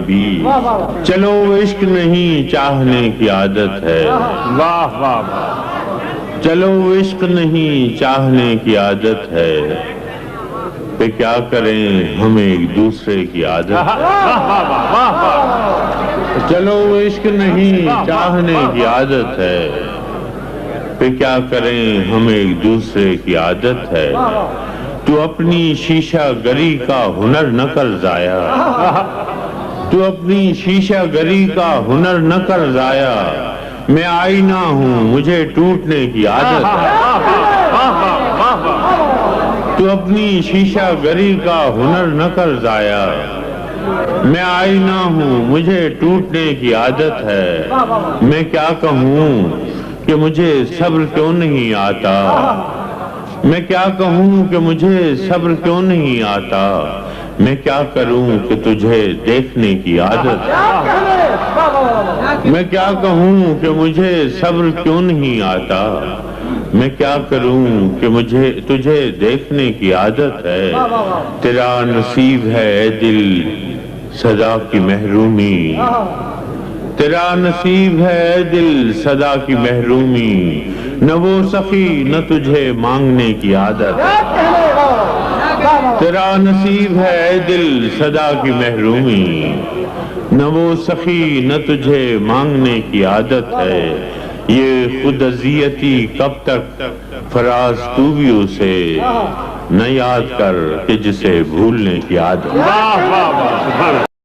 بھی چلو عشق نہیں چاہنے کی عادت ہے، واہ واہ واہ، چلو عشق نہیں چاہنے کی عادت ہے، پہ کیا کریں ہم ایک دوسرے کی عادت ہے، چلو عشق نہیں چاہنے کی عادت ہے، پہ کیا کریں ہم ایک دوسرے کی عادت ہے، تو اپنی شیشہ گری کا ہنر نہ کر ضائع، تو اپنی شیشہ گری کا ہنر نہ کر ضائع، میں آئینہ ہوں مجھے ٹوٹنے کی عادت ہے، تو اپنی شیشہ گری کا ہنر نہ کر ضائع، میں آئینہ ہوں مجھے ٹوٹنے کی عادت ہے، میں کیا کہوں کہ مجھے صبر کیوں نہیں آتا، میں کیا کہوں کہ مجھے صبر کیوں نہیں آتا، میں کیا کروں کہ تجھے دیکھنے کی عادت ہے، میں کیا کہوں کہ مجھے صبر کیوں نہیں آتا، میں کیا کروں کہ مجھے تجھے دیکھنے کی عادت ہے، تیرا نصیب ہے اے دل صدا کی محرومی، تیرا نصیب ہے اے دل صدا کی محرومی، نہ وہ سخی نہ تجھے مانگنے کی عادت ہے، تیرا نصیب ہے اے دل صدا کی محرومی، نہ وہ سخی نہ تجھے مانگنے کی عادت ہے، یہ خود اذیتی کب تک فراز تو بھی اسے نہ یاد کر کہ جسے بھولنے کی عادت ہے۔